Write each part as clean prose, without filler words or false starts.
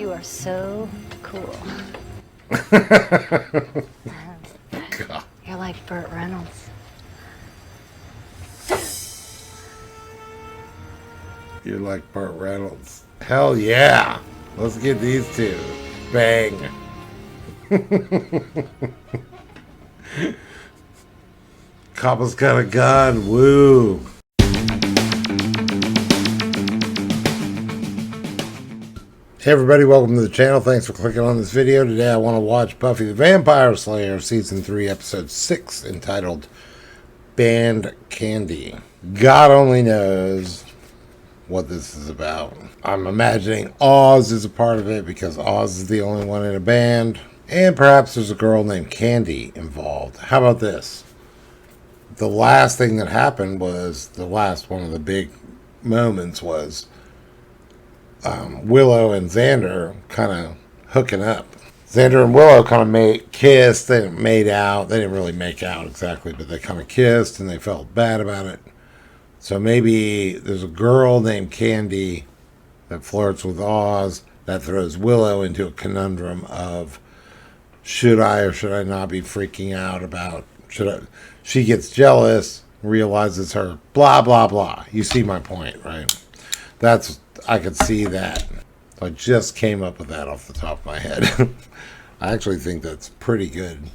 You are so cool. God. You're like Burt Reynolds. You're like Burt Reynolds. Hell yeah. Let's get these two. Bang. Couple's got a gun. Woo. Hey everybody, welcome to the channel. Thanks for clicking on this video. Today I want to watch Buffy the Vampire Slayer Season 3, Episode 6, entitled Band Candy. God only knows what this is about. I'm imagining Oz is a part of it because Oz is the only one in a band. And perhaps there's a girl named Candy involved. How about this? The last thing that happened was, one of the big moments was Willow and Xander kind of hooking up. Xander and Willow kind of kissed. They made out. They didn't really make out exactly, but they kind of kissed and they felt bad about it. So maybe there's a girl named Candy that flirts with Oz that throws Willow into a conundrum of should I or should I not be freaking out about, she gets jealous, realizes her, blah, blah, blah. You see my point, right? I could see that. I just came up with that off the top of my head. I actually think that's a pretty good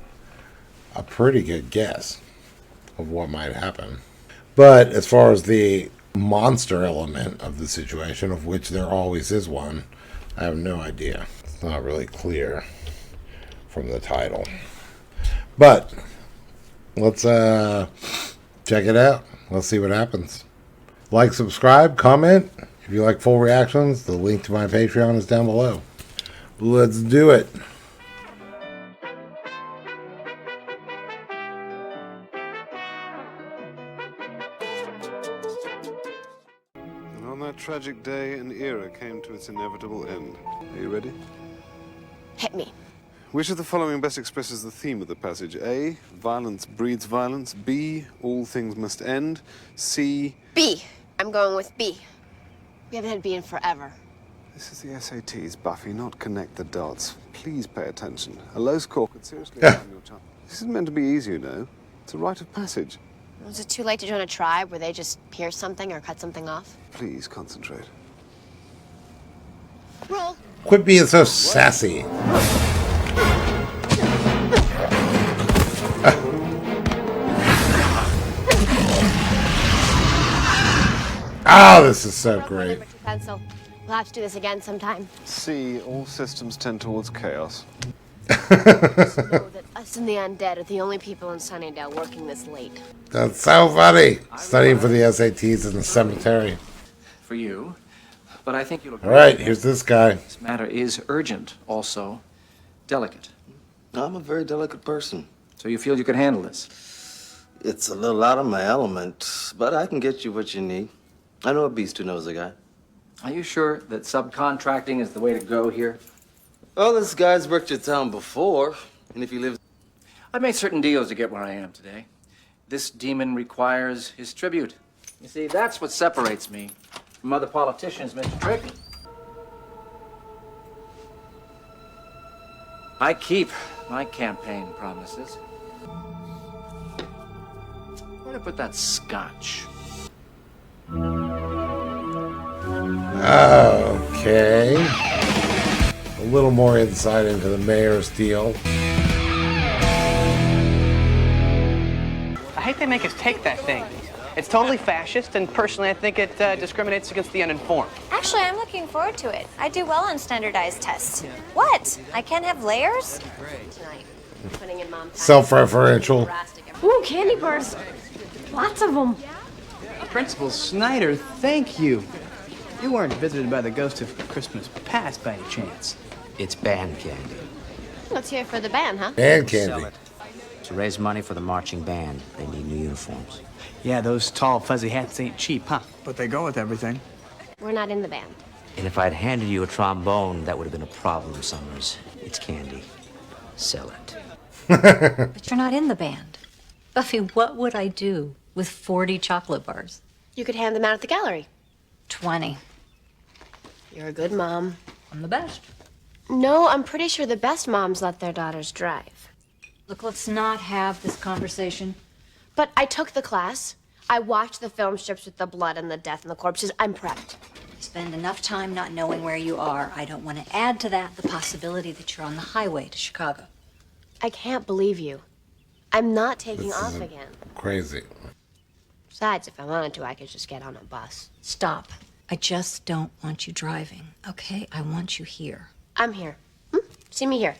guess of what might happen. But as far as the monster element of the situation, of which there always is one, I have no idea. It's not really clear from the title. But let's check it out. Let's see what happens. Like, subscribe, comment. If you like full reactions, the link to my Patreon is down below. Let's do it. And on that tragic day, an era came to its inevitable end. Are you ready? Hit me. Which of the following best expresses the theme of the passage? A, violence breeds violence. B, all things must end. C, B. I'm going with B. We haven't had B in forever. this is the SATs, Buffy, not connect the dots. Please pay attention. A low score could seriously harm your chance. This isn't meant to be easy, you know. It's a rite of passage. Was it too late to join a tribe where they just pierce something or cut something off? Please concentrate. Roll. Quit being so sassy. Oh, this is so great. Pencil. We'll have to do this again sometime. C, all systems tend towards chaos. Just know that us and the undead are the only people in Sunnydale working this late. That's so funny. Studying for the SATs in the cemetery. For you, but I think you'll agree. All right, here's this guy. This matter is urgent, also delicate. I'm a very delicate person. So you feel you can handle this? It's a little out of my element, but I can get you what you need. I know a beast who knows a guy. Are you sure that subcontracting is the way to go here? Well, this guy's worked your town before, and if he lives... I've made certain deals to get where I am today. This demon requires his tribute. You see, that's what separates me from other politicians, Mr. Trick. I keep my campaign promises. Where to put that scotch? Okay. A little more insight into the mayor's deal. I hate they make us take that thing. It's totally fascist, and personally, I think it discriminates against the uninformed. Actually, I'm looking forward to it. I do well on standardized tests. What? I can't have layers? Tonight. Putting in mom time. Self-referential. Ooh, candy bars. Lots of them. Principal Snyder, thank you. You weren't visited by the ghost of Christmas past by any chance. It's band candy. Let's hear it for the band, huh? And Sell candy. it. To raise money for the marching band, they need new uniforms. Yeah, those tall, fuzzy hats ain't cheap, huh? But they go with everything. We're not in the band. And if I'd handed you a trombone, that would have been a problem, Summers. It's candy. Sell it. But you're not in the band. Buffy, what would I do with 40 chocolate bars? You could hand them out at the gallery. 20. You're a good mom. I'm the best. No, I'm pretty sure the best moms let their daughters drive. Look, let's not have this conversation. But I took the class. I watched the film strips with the blood and the death and the corpses. I'm prepped. You spend enough time not knowing where you are. I don't want to add to that the possibility that you're on the highway to Chicago. I can't believe you. I'm not taking This off is again. crazy. Besides, if I wanted to, I could just get on a bus. Stop. I just don't want you driving, okay? I want you here. I'm here. See me here.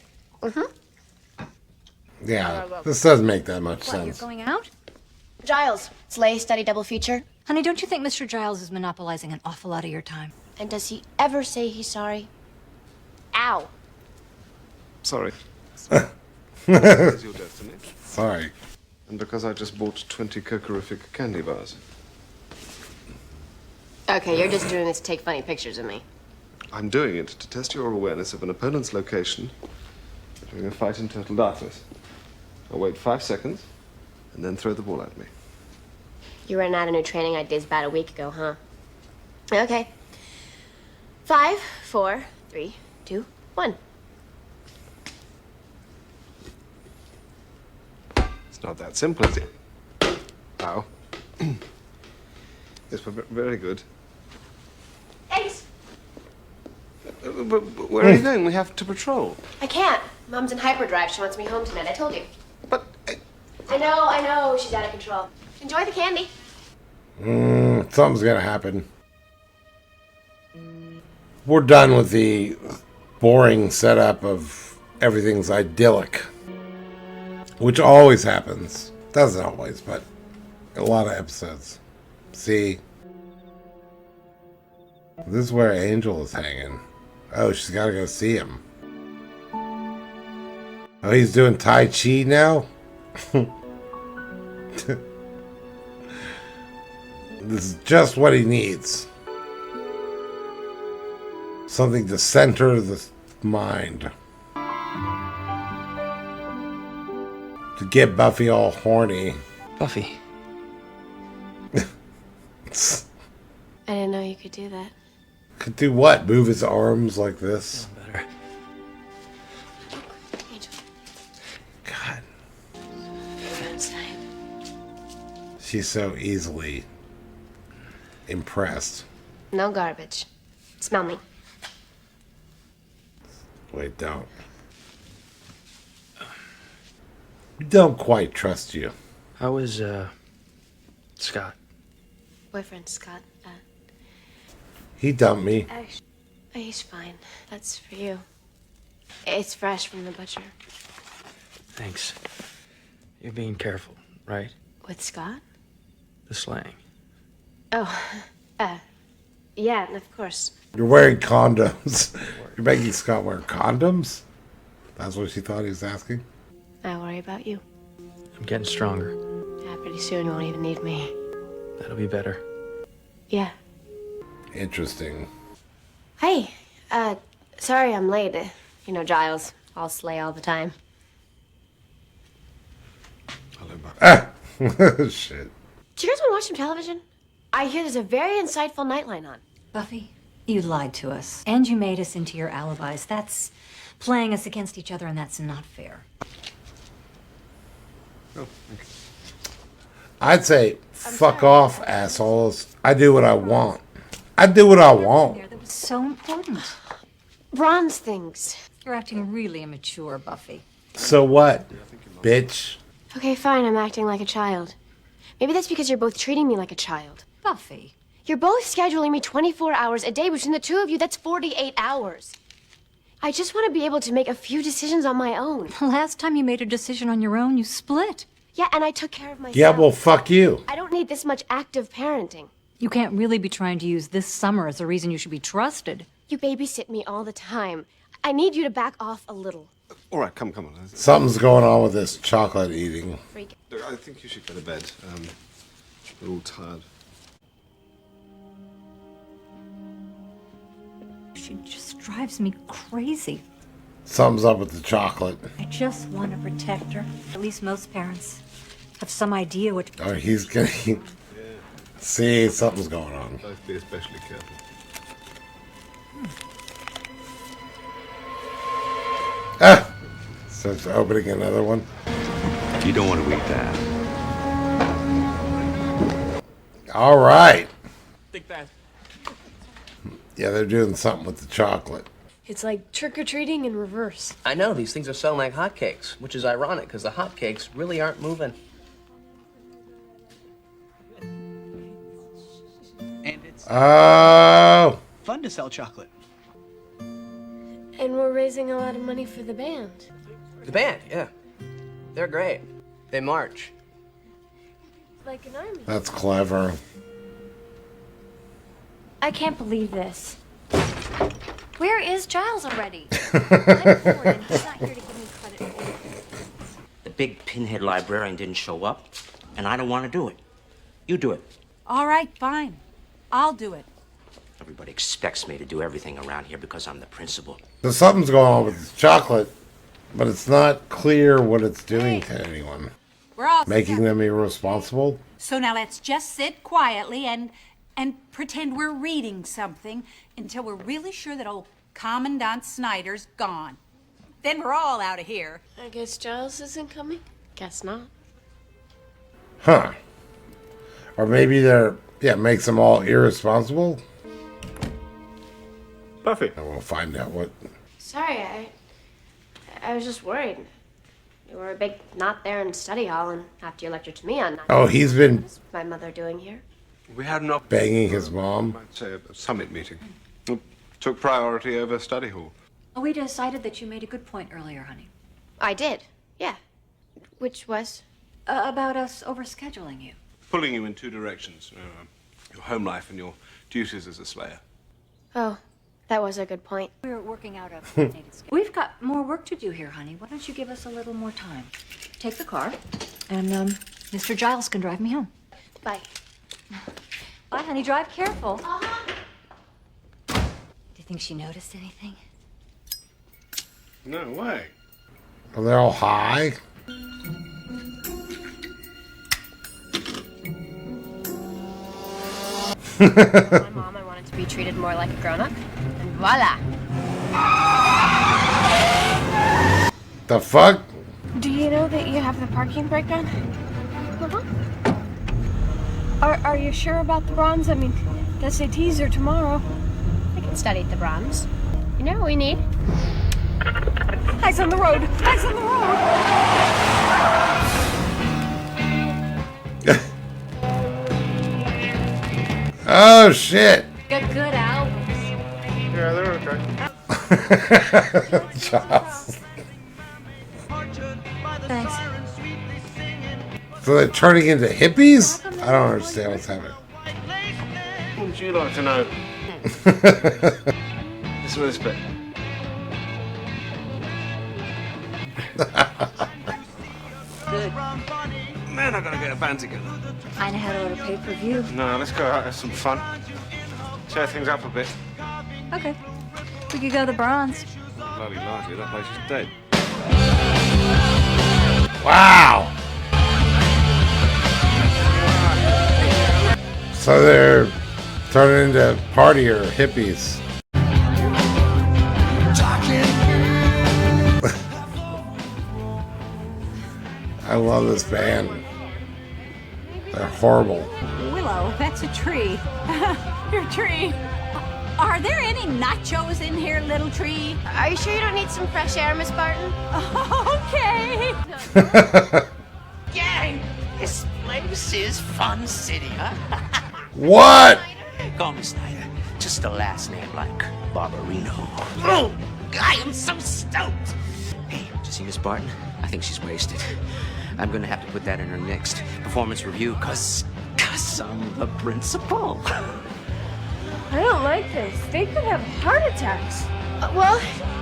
Yeah, this doesn't make that much What, you're sense. going out? Giles, Slay study double feature. Honey, don't you think Mr. Giles is monopolizing an awful lot of your time? And does he ever say he's sorry? Ow. Sorry. Is your destiny? Sorry. And because I just bought 20 cocorific candy bars. Okay, you're just doing this to take funny pictures of me. I'm doing it to test your awareness of an opponent's location during a fight in total darkness. I'll wait 5 seconds and then throw the ball at me. You ran out of new training ideas about a week ago, huh? Okay. 5, 4, 3, 2, 1. It's not that simple, is it? Ow. Yes, but very good. Thanks. But where are you going? We have to patrol. I can't. Mom's in hyperdrive. She wants me home tonight. I told you. But I know. She's out of control. Enjoy the candy. Something's gonna happen. We're done with the boring setup of everything's idyllic. Which always happens. Doesn't always, but a lot of episodes. See? This is where Angel is hanging. Oh, she's gotta go see him. Oh, he's doing Tai Chi now? This is just what he needs. Something to center the mind. To get Buffy all horny. Buffy. I didn't know you could do that. Could do what? Move his arms like this? Better. Angel, God. it's time. She's so easily impressed. No garbage. Smell me. Wait, don't. We don't quite trust you. How is, Scott? Boyfriend, Scott. He dumped me. He's fine. That's for you. It's fresh from the butcher. Thanks. You're being careful, right? With Scott? The slang. Oh, yeah, of course. You're wearing condoms. You're making Scott wear condoms? That's what she thought he was asking? I worry about you. I'm getting stronger. Yeah, pretty soon you won't even need me. That'll be better. Yeah. Interesting. Hey, sorry I'm late. You know, Giles. I'll slay all the time. Ah! Shit. Do you guys want to watch some television? I hear there's a very insightful Nightline on. Buffy, you lied to us. And you made us into your alibis. That's playing us against each other, and that's not fair. Oh, thank you. I'd say, fuck off, assholes. I do what I want. I do what I want. That was so important. Bronze things. You're acting really immature, Buffy. So what, bitch? Okay, fine, I'm acting like a child. Maybe that's because you're both treating me like a child. Buffy. You're both scheduling me 24 hours a day. Between the two of you, that's 48 hours. I just want to be able to make a few decisions on my own. The last time you made a decision on your own, you split. Yeah, and I took care of myself. Yeah, well, fuck you. I don't need this much active parenting. You can't really be trying to use this summer as a reason you should be trusted. You babysit me all the time. I need you to back off a little. All right, come on. Something's going on with this chocolate eating. Freak. Look, I think you should go to bed. We're all tired. She just drives me crazy. Something's up with the chocolate. I just want to protect her. At least most parents have some idea what... Oh, he's getting... See, something's going on. Both be especially careful. Ah! Starts opening another one. You don't want to eat that. All right. Think fast. Yeah, they're doing something with the chocolate. It's like trick-or-treating in reverse. I know, these things are selling like hotcakes, which is ironic because the hotcakes really aren't moving. And it's Oh! fun to sell chocolate. And we're raising a lot of money for the band. The band, yeah. They're great. They march. Like an army. That's clever. I can't believe this. Where is Giles already? I'm bored and he's not here to give me credit for it. The big pinhead librarian didn't show up, and I don't want to do it. You do it. All right, fine. I'll do it. Everybody expects me to do everything around here because I'm the principal. So something's going on with the chocolate, but it's not clear what it's doing to anyone. We're all Making set. them irresponsible? So now let's just sit quietly and pretend we're reading something until we're really sure that old Commandant Snyder's gone. Then we're all out of here. I guess Giles isn't coming? Guess not. Huh. Or maybe makes them all irresponsible? Buffy. And we'll find out what... Sorry, I was just worried. You were a big knot there in study hall, and after you lectured to me on that, Oh, he's been what's my mother doing here? We had an banging his mom. I'd say a summit meeting. Took priority over study hall. We decided that you made a good point earlier, honey. I did, yeah. Which was? About us overscheduling you. Pulling you in two directions. Your home life and your duties as a slayer. Oh, that was a good point. We're working out a coordinated schedule. We've got more work to do here, honey. Why don't you give us a little more time? Take the car, and Mr. Giles can drive me home. Bye. Bye, honey. Drive careful. Do you think she noticed anything? No way. Are they all high? My mom, I wanted to be treated more like a grown-up, and voila. The fuck? Do you know that you have the parking brake on? Uh-huh. Are you sure about the bronze? I mean, the SATs are tomorrow. I can study at the bronze. You know what we need? Eyes on the road! Eyes on the road! Oh, shit. Got good albums. Yeah, they're okay. Giles. Thanks. So they're turning into hippies? I don't understand what's happening. What would you like to know? Listen to this bit. Good. Man, I gotta get a band together. I know how to order pay-per-view. No, let's go out and have some fun. Tear things up a bit. Okay. We could go to the bronze. Bloody likely, that place is dead. Wow. So they're turning into partier hippies. I love this band. They're horrible. Willow, that's a tree. Your tree. Are there any nachos in here, little tree? Are you sure you don't need some fresh air, Miss Barton? Okay. Gang, this place is fun city, huh? What? Call me Snyder. Just a last name like Barbarino. Oh, I am so stoked. Hey, did you see Miss Barton? I think she's wasted. I'm gonna have to put that in her next performance review, cause I'm the principal. I don't like this. They could have heart attacks. Well,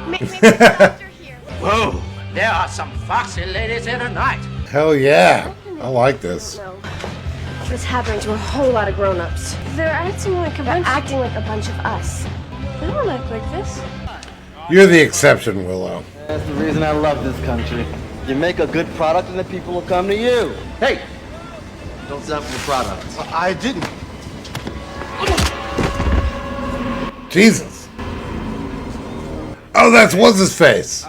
maybe the doctor here. Whoa, there are some foxy ladies here tonight. Hell yeah. I like this. No. What's happening to a whole lot of grown-ups? They're acting like a bunch. Acting like a bunch of us. They don't act like this. You're the exception, Willow. That's the reason I love this country. You make a good product and the people will come to you. Hey! Don't sample the product. I didn't. Jesus. Oh, that's what's his face.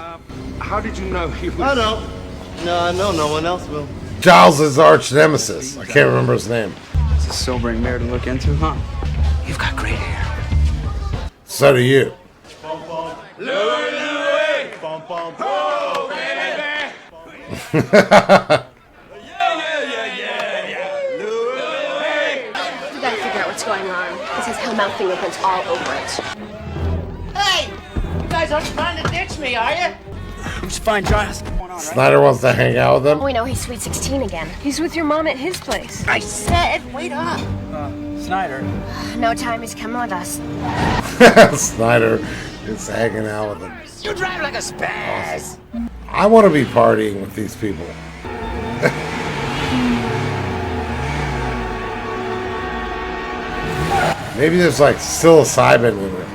How did you know he was... I don't. No, I know no one else will. Giles' arch nemesis. I can't remember his name. It's a sobering mare to look into, huh? You've got great hair. So do you. We gotta figure out what's going on. This has Hellmouth fingerprints all over it. Hey! You guys aren't trying to ditch me, are you? Who's fine, Giles? Snyder wants to hang out with him. We know he's Sweet 16 again. He's with your mom at his place. I said, wait up. Snyder. No time is coming with us. Snyder is hanging out with him. You drive like a spaz. I want to be partying with these people. Maybe there's like psilocybin in it.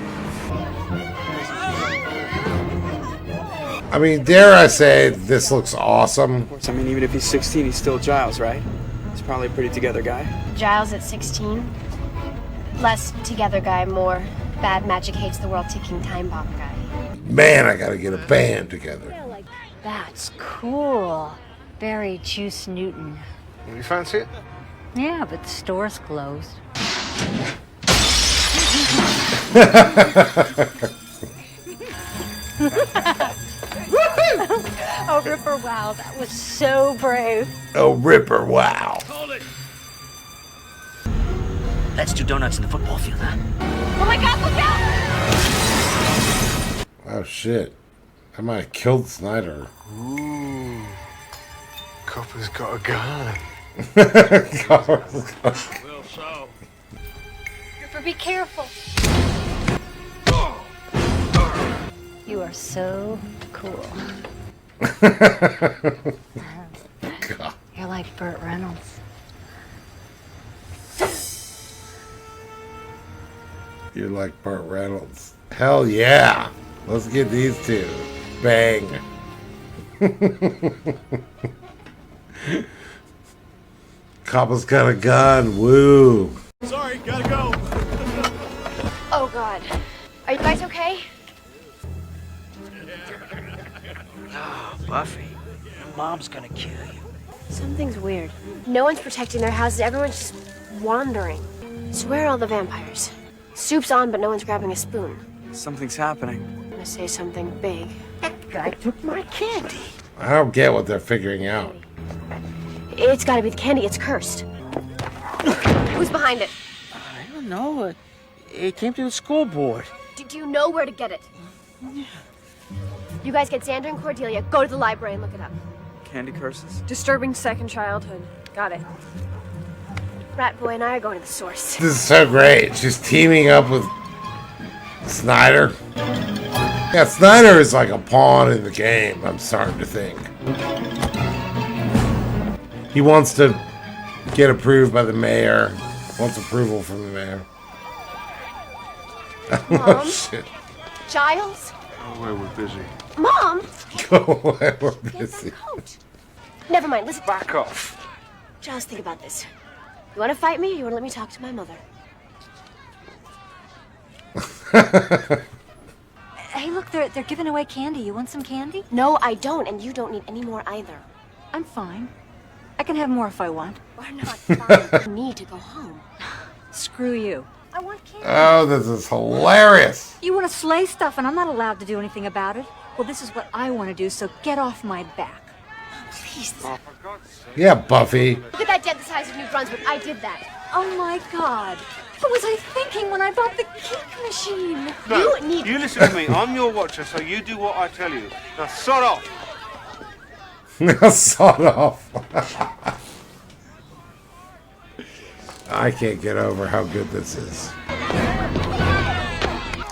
I mean, dare I say, this looks awesome. Of course, I mean, even if he's 16, he's still Giles, right? He's probably a pretty together guy. Giles at 16. Less together guy, more bad magic hates the world ticking time bomb guy. Man, I gotta get a band together. That's cool. Very Juice Newton. You fancy it? Yeah, but the store's closed. Oh, Ripper, wow, that was so brave. Oh, Ripper, wow. Let's do donuts in the football field, huh? Oh my God, look out! Oh, shit. I might have killed Snyder. Ooh. Copper's got a gun. Well, so. Ripper, be careful. You are so cool. God. You're like Burt Reynolds. You're like Burt Reynolds. Hell yeah. Let's get these two. Bang. Copper's got a gun. Woo. Sorry, gotta go. Oh, God. Are you guys okay? Oh, Buffy, your mom's gonna kill you. Something's weird. No one's protecting their houses. Everyone's just wandering. So where are all the vampires? Soup's on, but no one's grabbing a spoon. Something's happening. I'm gonna say something big. Guy took my candy. I don't get what they're figuring out. It's gotta be the candy. It's cursed. Who's behind it? I don't know. It came through the school board. Do you know where to get it? You guys get Xander and Cordelia. Go to the library and look it up. Candy curses? Disturbing second childhood. Got it. Rat Boy and I are going to the source. This is so great. She's teaming up with Snyder. Yeah, Snyder is like a pawn in the game, I'm starting to think. He wants to get approved by the mayor. Wants approval from the mayor. Mom? Oh, shit. Giles? Oh, well, we're busy. Mom? Go away, we're Get busy. that coat. Never mind. Listen. Back off. Giles, think about this. You want to fight me, or you want to let me talk to my mother? Hey, look, they're giving away candy. You want some candy? No, I don't, and you don't need any more either. I'm fine. I can have more if I want. We're not fine. You need to go home. Screw you. I want candy. Oh, this is hilarious. You want to slay stuff, and I'm not allowed to do anything about it. Well, this is what I want to do, so get off my back. Please. Yeah, Buffy. Look at that dent the size of New Brunswick. I did that. Oh my God. What was I thinking when I bought the cake machine? No, you listen to me. I'm your watcher, so you do what I tell you. Now, sod off. Sawed off. I can't get over how good this is.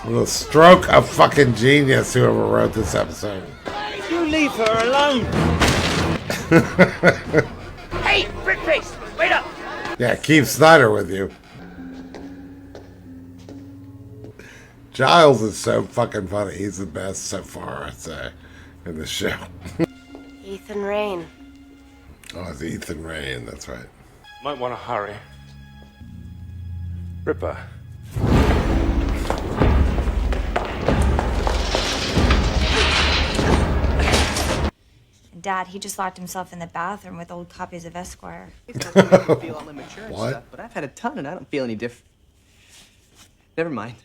The stroke of fucking genius, whoever wrote this episode. You leave her alone. Hey, Brickface, wait up. Yeah, keep Snyder with you. Giles is so fucking funny. He's the best so far, I'd say, in the show. Ethan Rain. Oh, it's Ethan Rain, that's right. Might want to hurry. Ripper. Dad, he just locked himself in the bathroom with old copies of Esquire. It's not gonna make me feel all immature and What? stuff, but I've had a ton and I don't feel any different. Never mind.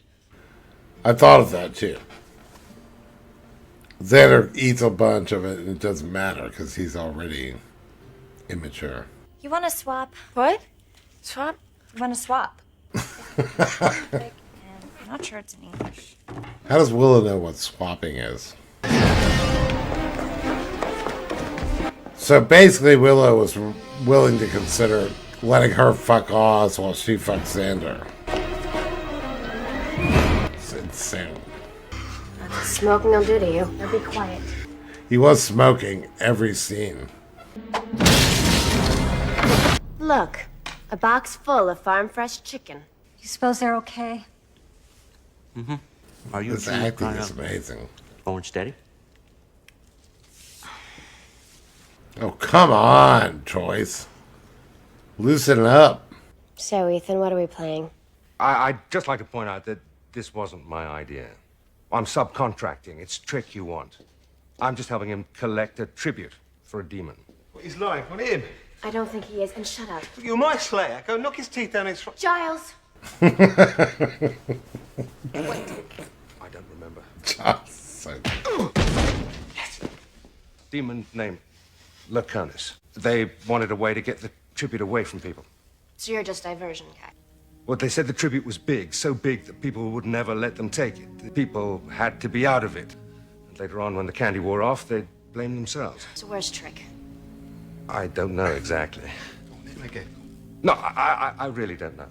I thought of that too. Xander eats a bunch of it and it doesn't matter because he's already immature. You want to swap? What? Swap? You want to swap? I'm not sure it's in English. How does Willow know what swapping is? So basically, Willow was willing to consider letting her fuck Oz while she fucks Xander. It's insane. That's what smoking will do to you. Now be quiet. He was smoking every scene. Look, a box full of farm fresh chicken. You suppose they're okay? Mm-hmm. Are you This acting is amazing. going steady? Oh, come on, Joyce. Loosen up. So, Ethan, what are we playing? I'd just like to point out that this wasn't my idea. I'm subcontracting. It's Trick you want. I'm just helping him collect a tribute for a demon. He's lying on him. I don't think he is, and shut up. You're my slayer. Go knock his teeth down his throat. Giles! I don't remember. Just Yes. Demon named Laconis. They wanted a way to get the tribute away from people. So you're just diversion guy. Well, they said the tribute was big, so big that people would never let them take it. The people had to be out of it. And later on, when the candy wore off, they'd blame themselves. So where's Trick? I don't know exactly. No, I really don't know.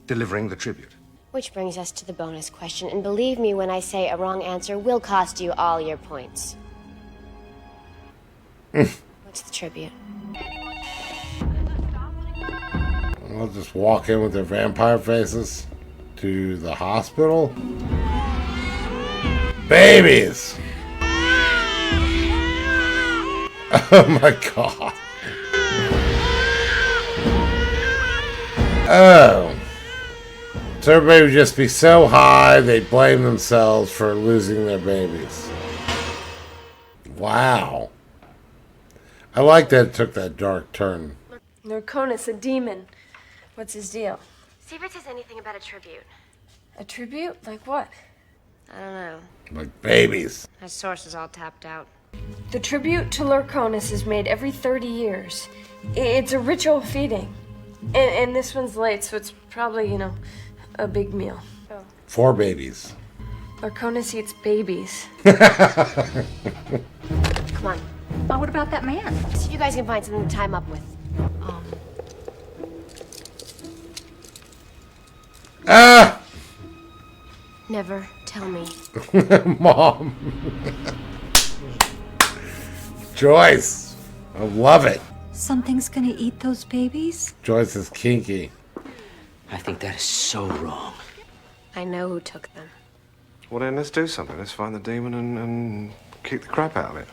Delivering the tribute. Which brings us to the bonus question, and believe me when I say a wrong answer will cost you all your points. What's the tribute? We'll just walk in with their vampire faces to the hospital. Babies! Oh my god. Oh. So everybody would just be so high they blame themselves for losing their babies. Wow. I like that it took that dark turn. Lurkonis, a demon. What's his deal? See if it says anything about a tribute. A tribute? Like what? I don't know. Like babies. My source is all tapped out. The tribute to Lurkonis is made every 30 years. It's a ritual feeding. And this one's late, so it's probably, a big meal. 4 babies. Lurkonis eats babies. Come on. Oh, what about that man? See if you guys can find something to tie him up with. Ah! Never tell me. Mom. Joyce. I love it. Something's gonna eat those babies? Joyce is kinky. I think that is so wrong. I know who took them. Well, then let's do something. Let's find the demon and kick the crap out of it.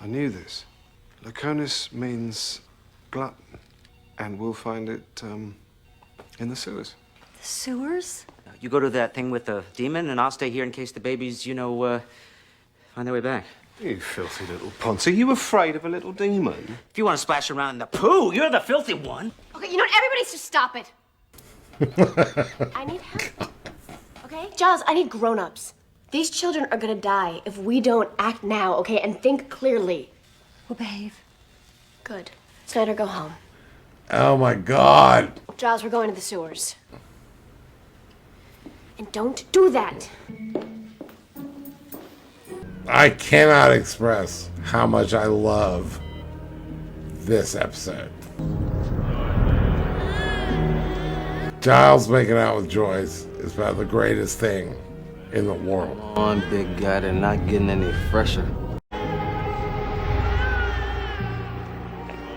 I knew this. Laconis means glutton, and we'll find it in the sewers. The sewers? You go to that thing with the demon, and I'll stay here in case the babies, find their way back. You filthy little Ponzi. You afraid of a little demon? If you want to splash around in the poo, you're the filthy one. Okay, you know what? Everybody just stop it. I need help. Okay? Giles, I need grown-ups. These children are gonna die if we don't act now, okay? And think clearly. We'll behave. Good. Snyder, go home. Oh my god. Giles, we're going to the sewers. And don't do that. I cannot express how much I love this episode. Giles making out with Joyce is about the greatest thing in the world. Come on, big guy, they're not getting any fresher.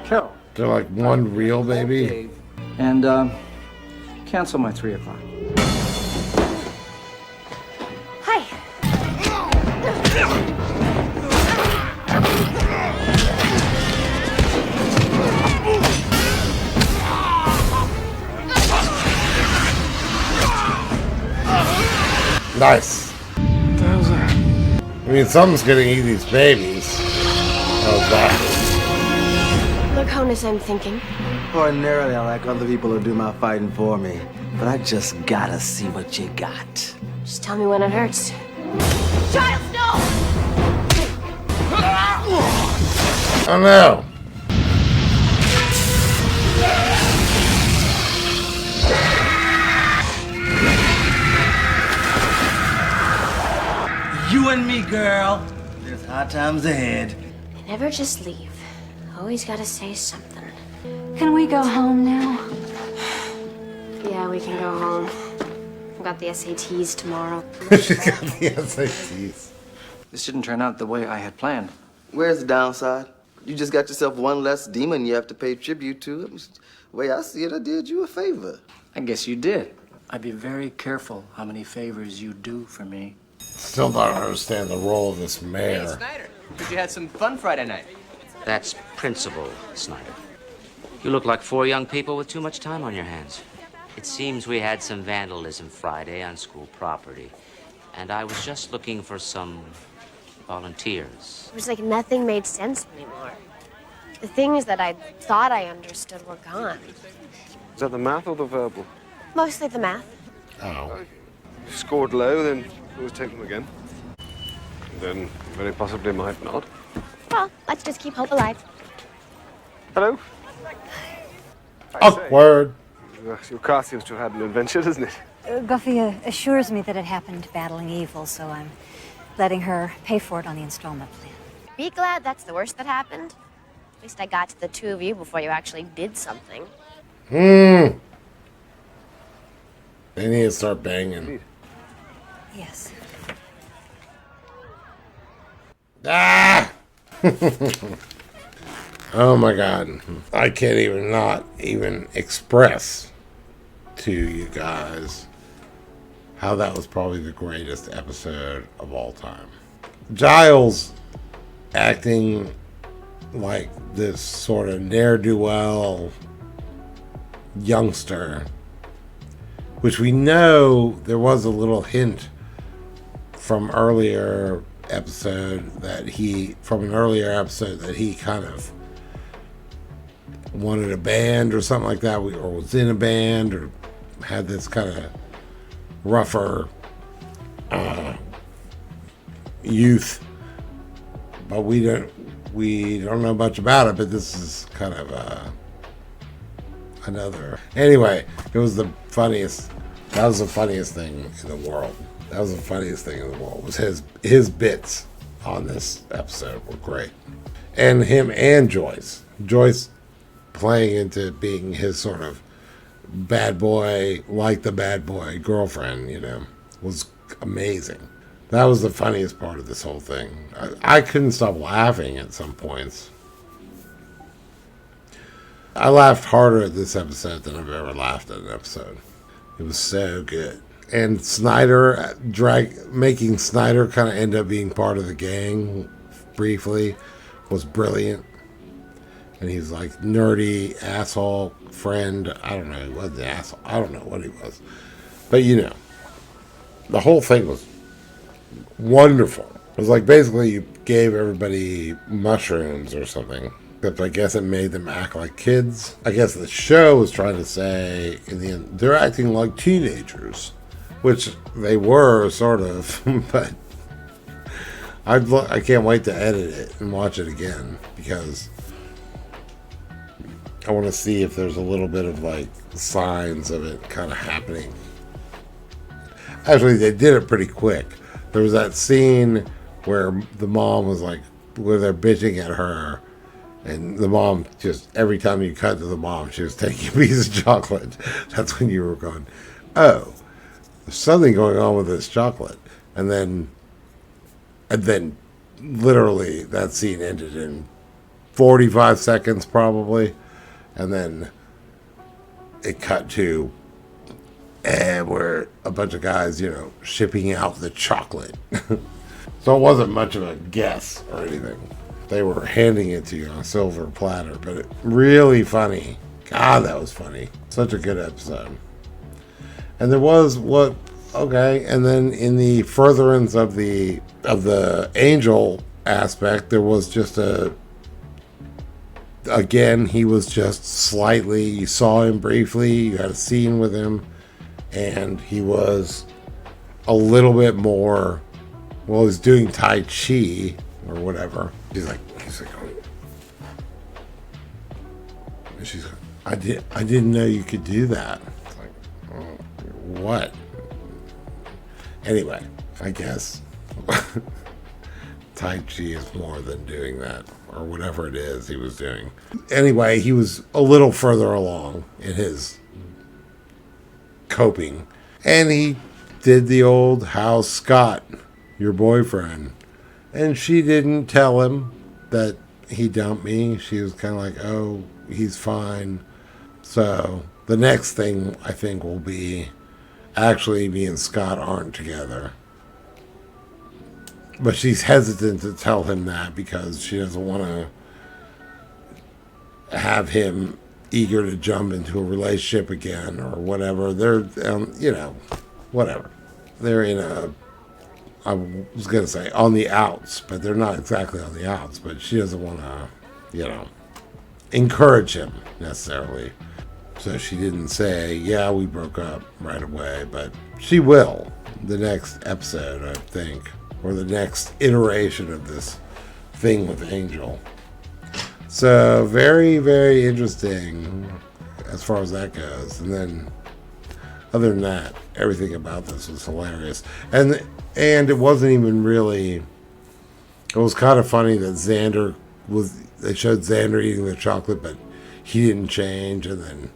Carol. They're like one real baby. And, cancel my 3 o'clock. Hi. Nice. I mean, something's gonna eat these babies. How's that? Lurkonis, I'm thinking. Ordinarily, I like other people to do my fighting for me, but I just gotta see what you got. Just tell me when it hurts. Giles, no! Oh no! You and me, girl. There's hard times ahead. I never just leave. Always gotta say something. Can we go home now? Yeah, we can go home. I've got the SATs tomorrow. She's got the SATs. This didn't turn out the way I had planned. Where's the downside? You just got yourself one less demon you have to pay tribute to. The way I see it, I did you a favor. I guess you did. I'd be very careful how many favors you do for me. Still don't understand the role of this mayor. Hey, Snyder. Heard you had some fun Friday night. That's Principal Snyder. You look like 4 young people with too much time on your hands. It seems we had some vandalism Friday on school property, and I was just looking for some volunteers. It was like nothing made sense anymore. The things that I thought I understood were gone. Is that the math or the verbal? Mostly the math. Oh. If you scored low, then always take them again. Then very possibly might not. Well, let's just keep hope alive. Hello? Awkward. Your car seems to have had an adventure, doesn't it? Buffy assures me that it happened battling evil, so I'm letting her pay for it on the installment plan. Be glad that's the worst that happened. At least I got to the two of you before you actually did something. They need to start banging. Yes. Ah! Oh my god. I can't even not even express to you guys how that was probably the greatest episode of all time. Giles acting like this sort of ne'er-do-well youngster, which we know there was a little hint from earlier episode that he kind of wanted a band or something like that, or was in a band, or had this kind of rougher youth, but we don't know much about it. But this is kind of another. Anyway, it was the funniest. That was the funniest thing in the world. That was the funniest thing in the world. Was his bits on this episode were great, and him and Joyce. Joyce playing into being his sort of bad boy, like the bad boy girlfriend, was amazing. That was the funniest part of this whole thing. I couldn't stop laughing at some points. I laughed harder at this episode than I've ever laughed at an episode. It was so good. And Snyder, making Snyder kind of end up being part of the gang briefly was brilliant. And he's like nerdy, asshole, friend. I don't know. He wasn't an asshole. I don't know what he was. But the whole thing was wonderful. It was like basically you gave everybody mushrooms or something. Except I guess it made them act like kids. I guess the show was trying to say in the end, they're acting like teenagers. Which they were, sort of. But I can't wait to edit it and watch it again. Because I want to see if there's a little bit of like signs of it kind of happening. Actually, they did it pretty quick. There was that scene where the mom was like, where they're bitching at her, and the mom just, every time you cut to the mom, she was taking a piece of chocolate. That's when you were going, oh, there's something going on with this chocolate. And then literally that scene ended in 45 seconds probably. And then it cut to, and we're a bunch of guys, shipping out the chocolate. So it wasn't much of a guess or anything. They were handing it to you on a silver platter, but it really funny. God, that was funny. Such a good episode. And there was what okay. And then in the furtherance of the angel aspect, there was just again, he was just slightly, you saw him briefly, you had a scene with him, and he was a little bit more, well, he's doing Tai Chi or whatever. He's like, and she's like, I didn't know you could do that. It's like, oh, what? Anyway, I guess Tai Chi is more than doing that, or whatever it is he was doing. Anyway, he was a little further along in his coping, and he did the old, how's Scott, your boyfriend? And she didn't tell him that he dumped me. She was kind of like, oh, he's fine. So the next thing I think will be actually me and Scott aren't together. But she's hesitant to tell him that because she doesn't want to have him eager to jump into a relationship again or whatever. They're, whatever. They're in I was going to say on the outs, but they're not exactly on the outs. But she doesn't want to, encourage him necessarily. So she didn't say, yeah, we broke up right away. But she will the next episode, I think. Or the next iteration of this thing with Angel. So very, very interesting as far as that goes. And then other than that, everything about this was hilarious. And it wasn't even really, it was kind of funny that they showed Xander eating the chocolate, but he didn't change, and then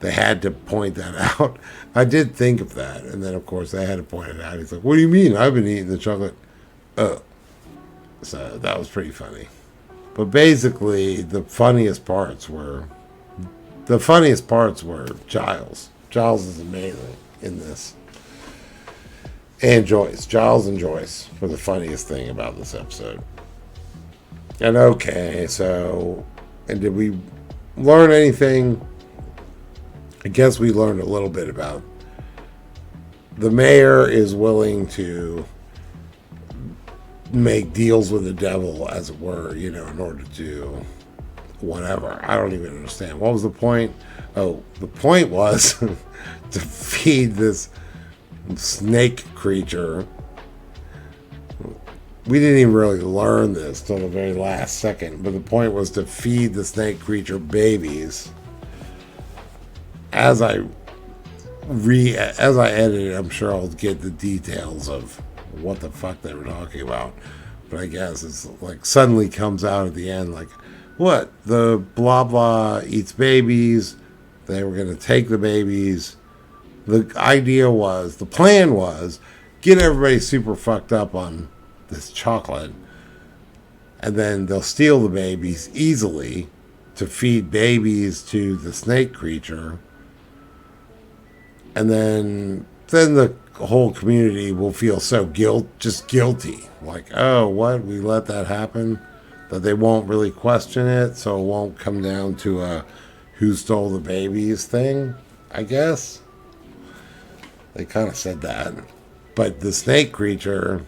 they had to point that out. I did think of that, and then of course they had to point it out. He's like, what do you mean? I've been eating the chocolate. Oh. So that was pretty funny. But basically, the funniest parts were Giles. Giles is amazing in this. And Joyce. Giles and Joyce were the funniest thing about this episode. And okay, so, and did we learn anything? I guess we learned a little bit about the mayor is willing to make deals with the devil, as it were, in order to whatever. I don't even understand. What was the point? Oh, the point was to feed this snake creature. We didn't even really learn this till the very last second, but the point was to feed the snake creature babies. As I edit it, I'm sure I'll get the details of what the fuck they were talking about. But I guess it's like suddenly comes out at the end like, what? The blah blah eats babies. They were going to take the babies. The plan was, get everybody super fucked up on this chocolate, and then they'll steal the babies easily to feed babies to the snake creature. And then the whole community will feel so guilty. Like, oh, what? We let that happen? That they won't really question it, so it won't come down to a who stole the babies thing, I guess. They kind of said that. But the snake creature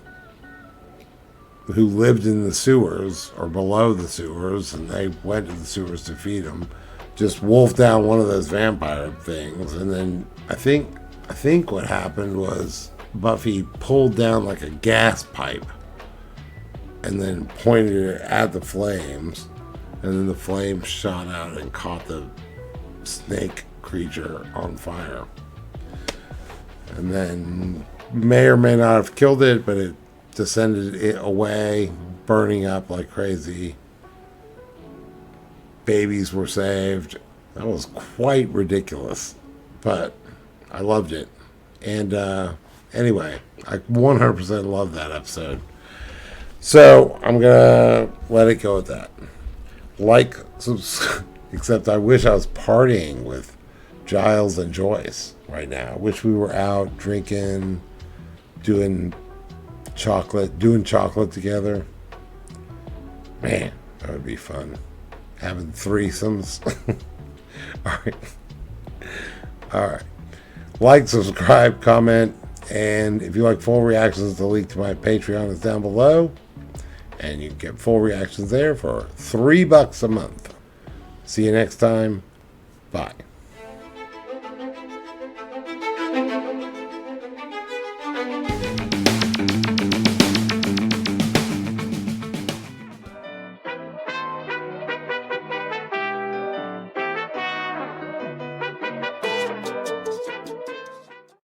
who lived in the sewers or below the sewers, and they went to the sewers to feed them, just wolfed down one of those vampire things. And then I think what happened was Buffy pulled down like a gas pipe and then pointed it at the flames, and then the flames shot out and caught the snake creature on fire. And then may or may not have killed it, but it descended it away, burning up like crazy. Babies were saved. That was quite ridiculous, but I loved it. And anyway, I 100% love that episode. So I'm gonna let it go at that. Except I wish I was partying with Giles and Joyce right now. I wish we were out drinking, doing chocolate together. Man, that would be fun. Having threesomes. All right. Like, subscribe, comment, And if you like full reactions, the link to my Patreon is down below. And you can get full reactions there for $3 a month. See you next time. Bye.